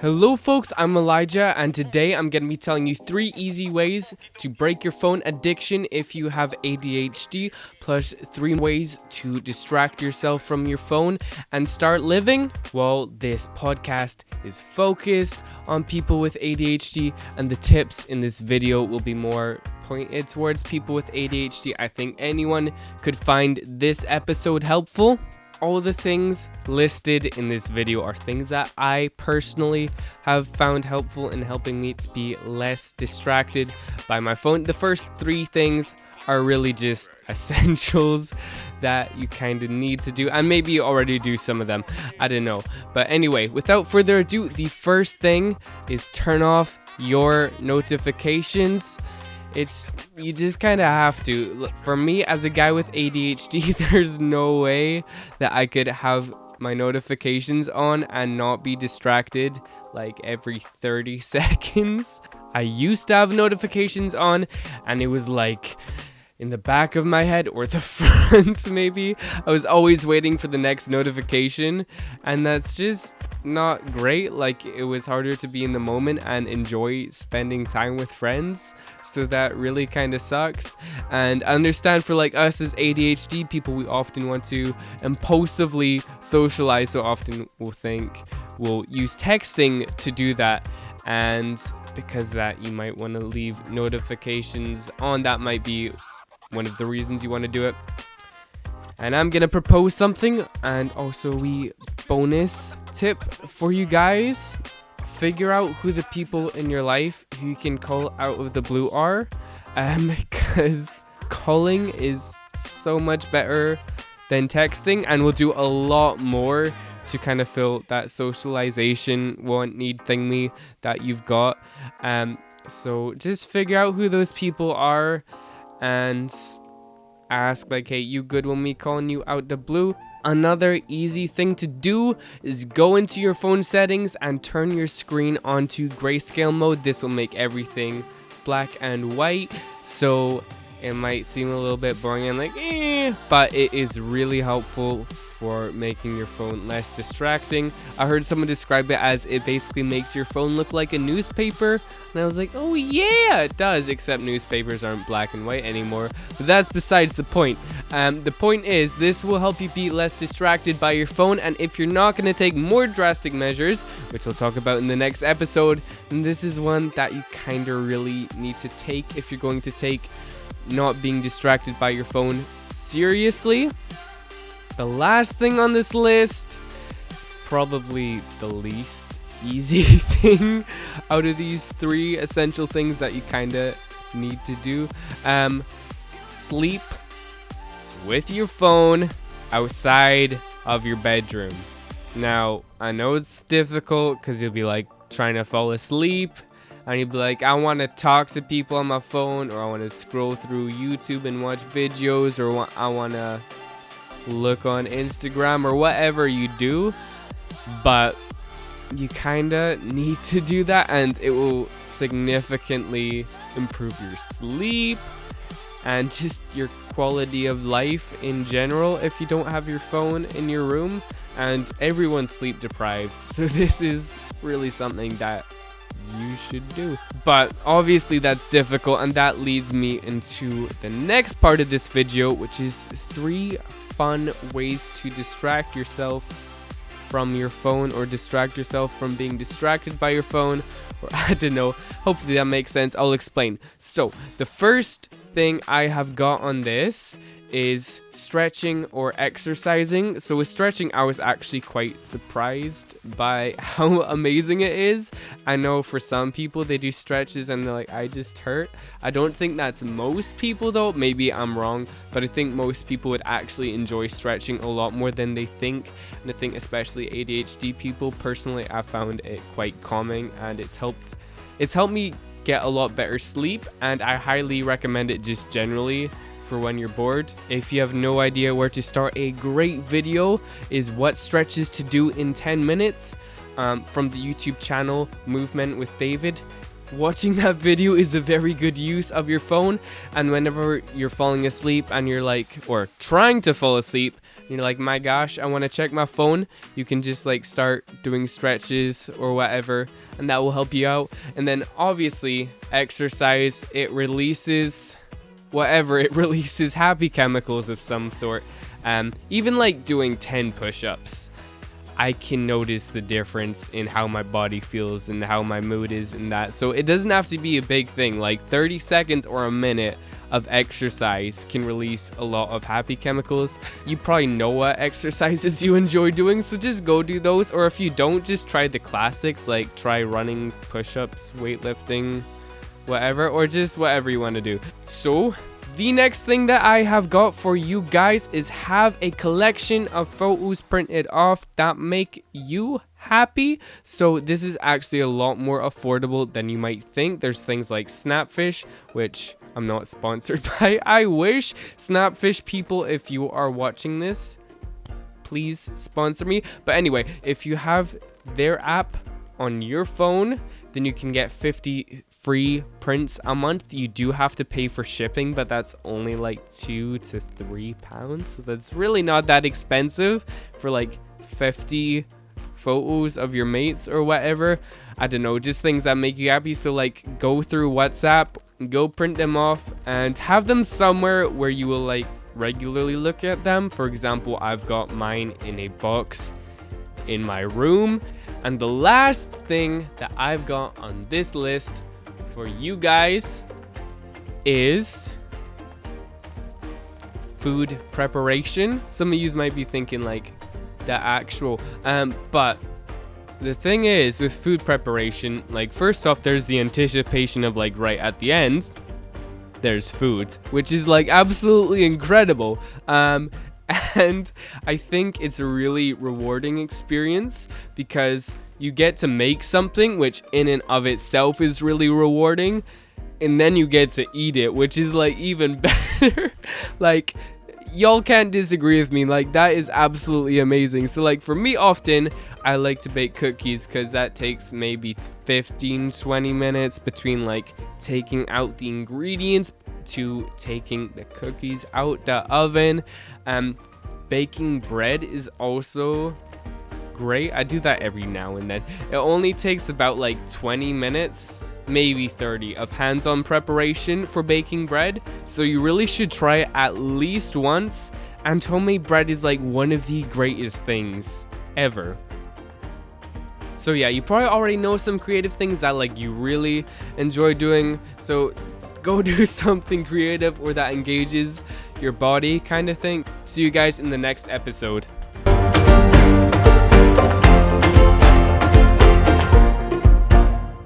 Hello folks, I'm Elijah, and today I'm going to be telling you 3 easy ways to break your phone addiction if you have ADHD, plus 3 ways to distract yourself from your phone and start living. Well, this podcast is focused on people with ADHD, and the tips in this video will be more pointed towards people with ADHD. I think anyone could find this episode helpful. All the things listed in this video are things that I personally have found helpful in helping me to be less distracted by my phone. The first 3 things are really just essentials that you kind of need to do, and maybe you already do some of them, I don't know. But anyway, without further ado, the first thing is turn off your notifications. You just kind of have to. For me, as a guy with ADHD, there's no way that I could have my notifications on and not be distracted like every 30 seconds. I used to have notifications on, and it was like in the back of my head or the front maybe. I was always waiting for the next notification, and that's just not great. Like, it was harder to be in the moment and enjoy spending time with friends, so that really kind of sucks. And I understand for like us as ADHD people, we often want to impulsively socialize, so often we'll use texting to do that, and because that you might want to leave notifications on. That might be one of the reasons you want to do it. And I'm gonna propose something, and also we bonus tip for you guys: figure out who the people in your life who you can call out of the blue are, because calling is so much better than texting, and will do a lot more to kind of fill that socialization want need thingy that you've got. So just figure out who those people are and ask like, hey, you good with me calling you out the blue? Another easy thing to do is go into your phone settings and turn your screen onto grayscale mode. This will make everything black and white, so it might seem a little bit boring and like but it is really helpful for making your phone less distracting. I heard someone describe it as it basically makes your phone look like a newspaper, and I was like, oh yeah, it does, except newspapers aren't black and white anymore. But that's besides the point. The point is, this will help you be less distracted by your phone, and if you're not going to take more drastic measures, which we'll talk about in the next episode, then this is one that you kind of really need to take if you're going to take not being distracted by your phone seriously. The last thing on this list is probably the least easy thing out of these 3 essential things that you kind of need to do. Sleep with your phone outside of your bedroom. Now, I know it's difficult because you'll be like trying to fall asleep, and you'll be like, I want to talk to people on my phone, or I want to scroll through YouTube and watch videos, or I want to look on Instagram, or whatever you do. But you kind of need to do that, and it will significantly improve your sleep and just your quality of life in general if you don't have your phone in your room. And everyone's sleep deprived, so this is really something that you should do. But obviously that's difficult, and that leads me into the next part of this video, which is 3 fun ways to distract yourself from your phone, or distract yourself from being distracted by your phone, or I don't know. Hopefully that makes sense. I'll explain. So the first thing I have got on this is stretching or exercising. So with stretching, I was actually quite surprised by how amazing it is. I know for some people they do stretches and they're like, I just hurt. I don't think that's most people though. Maybe I'm wrong, but I think most people would actually enjoy stretching a lot more than they think. And I think especially ADHD people, personally, I found it quite calming, and it's helped me get a lot better sleep, and I highly recommend it just generally for when you're bored. If you have no idea where to start, a great video is what stretches to do in 10 minutes from the YouTube channel Movement with David. Watching that video is a very good use of your phone, and whenever you're falling asleep and you're like, or trying to fall asleep you're like, my gosh, I want to check my phone, you can just like start doing stretches or whatever, and that will help you out. And then obviously exercise, it releases whatever, it releases happy chemicals of some sort. Even like doing 10 push-ups, I can notice the difference in how my body feels and how my mood is in that. So it doesn't have to be a big thing. Like 30 seconds or a minute of exercise can release a lot of happy chemicals. You probably know what exercises you enjoy doing, so just go do those. Or if you don't, just try the classics, like try running, push-ups, weightlifting, whatever, or just whatever you want to do. So the next thing that I have got for you guys is have a collection of photos printed off that make you happy. So this is actually a lot more affordable than you might think. There's things like Snapfish, which I'm not sponsored by. I wish. Snapfish people, if you are watching this, please sponsor me. But anyway, if you have their app on your phone, then you can get 50 free prints a month. You do have to pay for shipping, but that's only like £2 to £3, so that's really not that expensive for like 50 photos of your mates or whatever. I don't know, just things that make you happy. So like go through WhatsApp, go print them off, and have them somewhere where you will like regularly look at them. For example, I've got mine in a box in my room. And the last thing that I've got on this list for you guys is food preparation. Some of you might be thinking like the actual, but the thing is with food preparation, like first off, there's the anticipation of like right at the end, there's food, which is like absolutely incredible. And I think it's a really rewarding experience because you get to make something, which in and of itself is really rewarding, and then you get to eat it, which is like even better. Like, y'all can't disagree with me, like that is absolutely amazing. So like for me, often I like to bake cookies because that takes maybe 15-20 minutes between like taking out the ingredients to taking the cookies out the oven. Baking bread is also great. I do that every now and then. It only takes about like 20 minutes, maybe 30, of hands-on preparation for baking bread, so you really should try it at least once. And homemade bread is like one of the greatest things ever. So yeah, you probably already know some creative things that like you really enjoy doing, so go do something creative or that engages your body kind of thing. See you guys in the next episode.